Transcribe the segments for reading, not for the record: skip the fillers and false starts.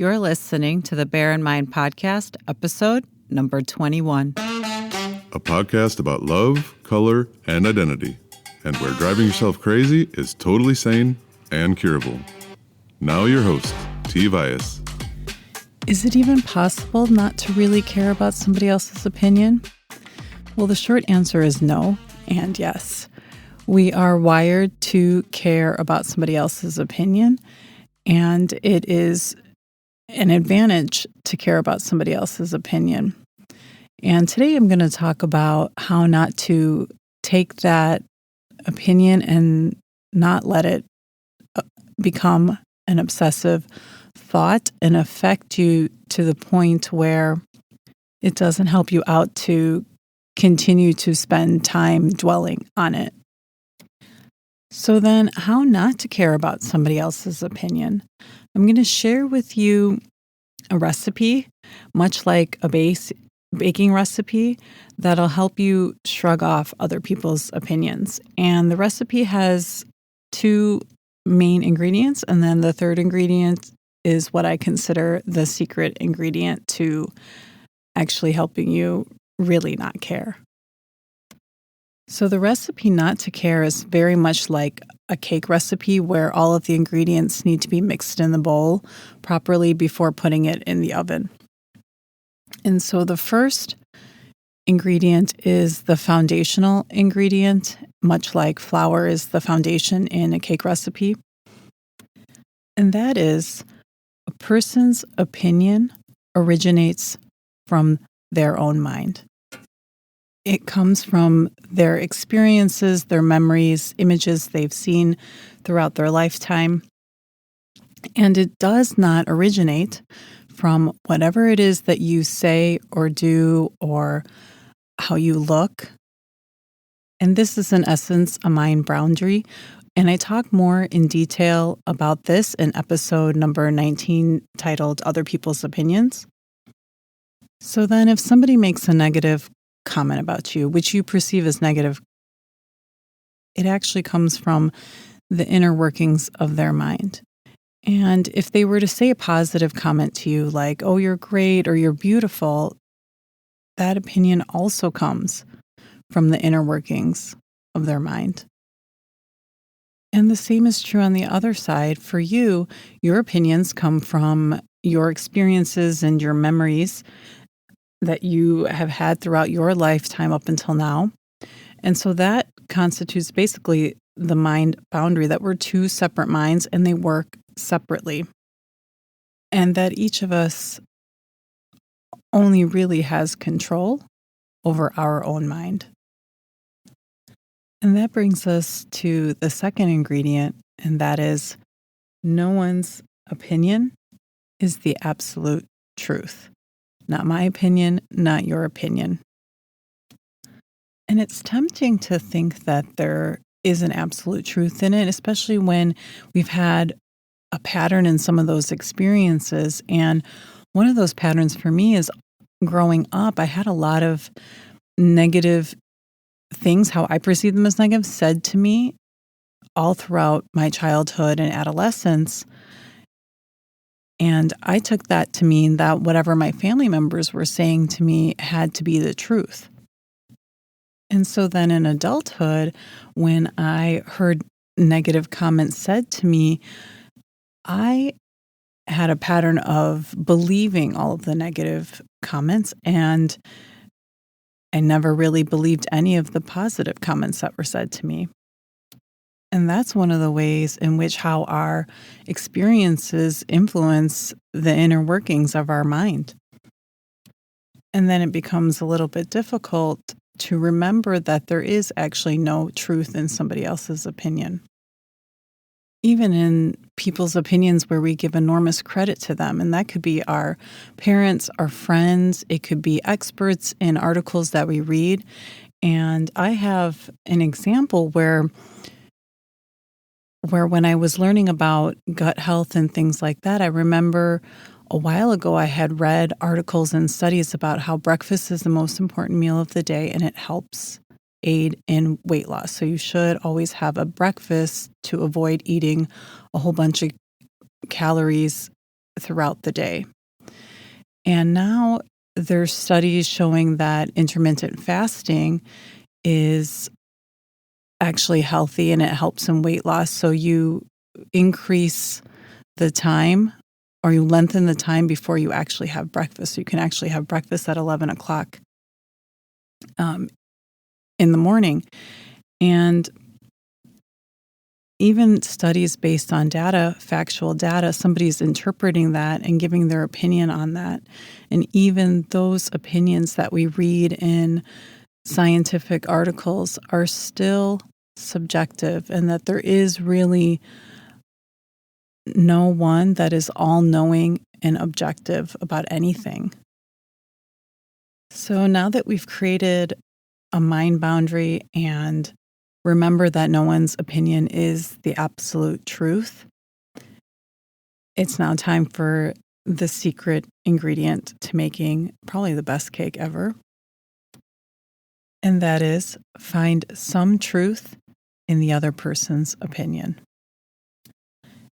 You're listening to the Bear in Mind podcast, episode number 21. A podcast about love, color, and identity, and where driving yourself crazy is totally sane and curable. Now your host, T. Vias. Is it even possible not to really care about somebody else's opinion? Well, the short answer is no and yes. We are wired to care about somebody else's opinion, and it is an advantage to care about somebody else's opinion. And today I'm going to talk about how not to take that opinion and not let it become an obsessive thought and affect you to the point where it doesn't help you out to continue to spend time dwelling on it. So then, how not to care about somebody else's opinion? I'm going to share with you a recipe, much like a baking recipe, that'll help you shrug off other people's opinions. And the recipe has two main ingredients, and then the third ingredient is what I consider the secret ingredient to actually helping you really not care. So the recipe not to care is very much like a cake recipe where all of the ingredients need to be mixed in the bowl properly before putting it in the oven. And so the first ingredient is the foundational ingredient, much like flour is the foundation in a cake recipe. And that is a person's opinion originates from their own mind. It comes from their experiences, their memories, images they've seen throughout their lifetime. And it does not originate from whatever it is that you say or do or how you look. And this is, in essence, a mind boundary. And I talk more in detail about this in episode number 19, titled Other People's Opinions. So then if somebody makes a negative comment about you, which you perceive as negative, it actually comes from the inner workings of their mind. And if they were to say a positive comment to you like, oh, you're great or you're beautiful, that opinion also comes from the inner workings of their mind. And the same is true on the other side. For you, your opinions come from your experiences and your memories that you have had throughout your lifetime up until now. And so that constitutes basically the mind boundary, that we're two separate minds and they work separately. And that each of us only really has control over our own mind. And that brings us to the second ingredient, and that is no one's opinion is the absolute truth. Not my opinion, not your opinion. And it's tempting to think that there is an absolute truth in it, especially when we've had a pattern in some of those experiences. And one of those patterns for me is growing up, I had a lot of negative things, how I perceive them as negative, said to me all throughout my childhood and adolescence. And I took that to mean that whatever my family members were saying to me had to be the truth. And so then in adulthood, when I heard negative comments said to me, I had a pattern of believing all of the negative comments, and I never really believed any of the positive comments that were said to me. And that's one of the ways in which how our experiences influence the inner workings of our mind. And then it becomes a little bit difficult to remember that there is actually no truth in somebody else's opinion. Even in people's opinions where we give enormous credit to them, and that could be our parents, our friends, it could be experts in articles that we read. And I have an example where when I was learning about gut health and things like that, I remember a while ago I had read articles and studies about how breakfast is the most important meal of the day and it helps aid in weight loss. So you should always have a breakfast to avoid eating a whole bunch of calories throughout the day. And now there's studies showing that intermittent fasting is actually healthy and it helps in weight loss. So you increase the time, or you lengthen the time before you actually have breakfast. So you can actually have breakfast at 11 o'clock in the morning. And even studies based on data, factual data, somebody's interpreting that and giving their opinion on that. And even those opinions that we read in scientific articles are still subjective, and that there is really no one that is all-knowing and objective about anything. So now that we've created a mind boundary and remember that no one's opinion is the absolute truth, it's now time for the secret ingredient to making probably the best cake ever. And that is, find some truth in the other person's opinion.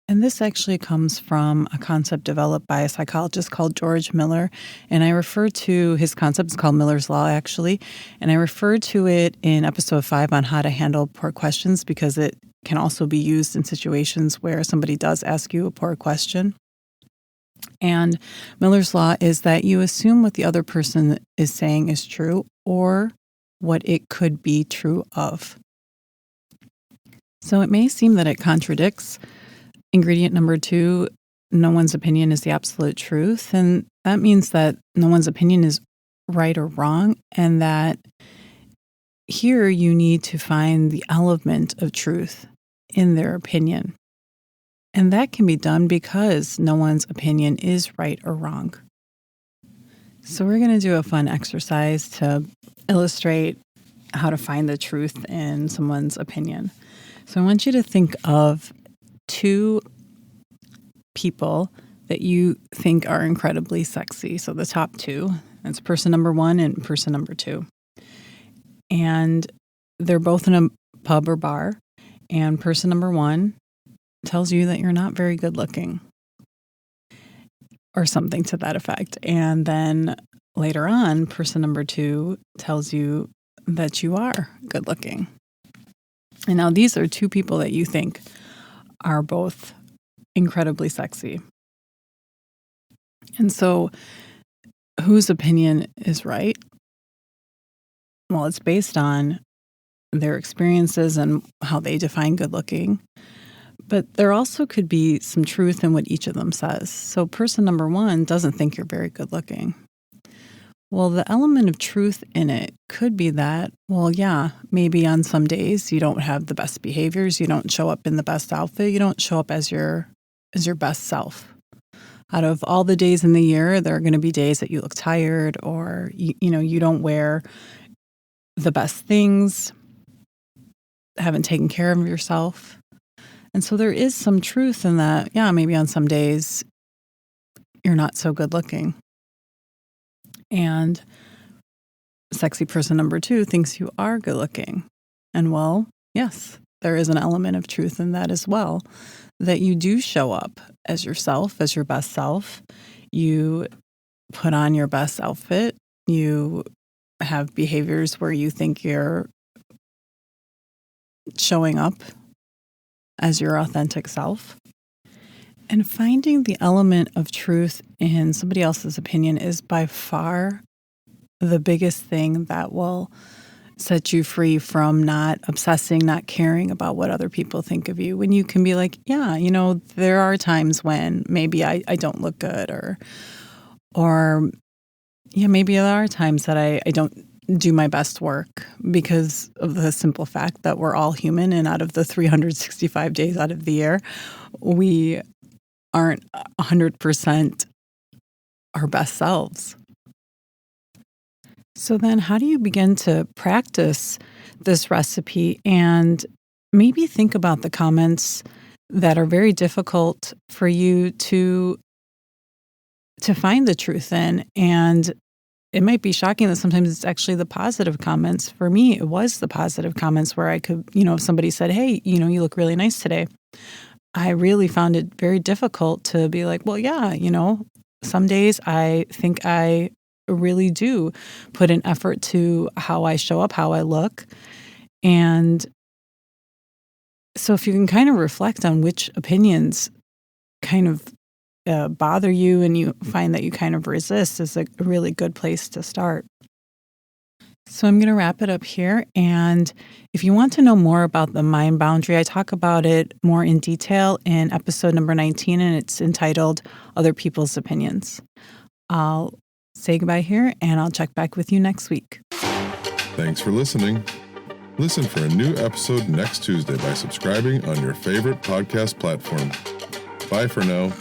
And this actually comes from a concept developed by a psychologist called George Miller. And I refer to his concept, it's called Miller's Law, actually. And I refer to it in episode 5 on how to handle poor questions, because it can also be used in situations where somebody does ask you a poor question. And Miller's Law is that you assume what the other person is saying is true, or what it could be true of. So it may seem that it contradicts ingredient number 2, no one's opinion is the absolute truth. And that means that no one's opinion is right or wrong, and that here you need to find the element of truth in their opinion. And that can be done because no one's opinion is right or wrong. So we're going to do a fun exercise to illustrate how to find the truth in someone's opinion. So I want you to think of 2 people that you think are incredibly sexy. So the top 2, that's person number 1 and person number 2. And they're both in a pub or bar, and person number 1 tells you that you're not very good looking, or something to that effect. And then later on, person number 2 tells you that you are good looking. And now these are 2 people that you think are both incredibly sexy. And so whose opinion is right? Well, it's based on their experiences and how they define good looking. But there also could be some truth in what each of them says. So person number 1 doesn't think you're very good looking. Well, the element of truth in it could be that, well, yeah, maybe on some days you don't have the best behaviors, you don't show up in the best outfit, you don't show up as your best self. Out of all the days in the year, there are going to be days that you look tired, or you don't wear the best things, haven't taken care of yourself. And so there is some truth in that, yeah, maybe on some days you're not so good looking. And sexy person number 2 thinks you are good looking. And well, yes, there is an element of truth in that as well, that you do show up as yourself, as your best self. You put on your best outfit. You have behaviors where you think you're showing up as your authentic self. And finding the element of truth in somebody else's opinion is by far the biggest thing that will set you free from not obsessing, not caring about what other people think of you. When you can be like, yeah, there are times when maybe I don't look good, or yeah, maybe there are times that I don't do my best work, because of the simple fact that we're all human, and out of the 365 days out of the year, we aren't 100% our best selves. So then how do you begin to practice this recipe and maybe think about the comments that are very difficult for you to find the truth in? And it might be shocking that sometimes it's actually the positive comments. For me, it was the positive comments where I could, if somebody said, hey, you look really nice today. I really found it very difficult to be like, well, yeah, some days I think I really do put an effort to how I show up, how I look. And so if you can kind of reflect on which opinions kind of bother you and you find that you kind of resist, is a really good place to start. So I'm going to wrap it up here. And if you want to know more about the mind boundary, I talk about it more in detail in episode number 19, and it's entitled Other People's Opinions. I'll say goodbye here, and I'll check back with you next week. Thanks for listening. Listen for a new episode next Tuesday by subscribing on your favorite podcast platform. Bye for now.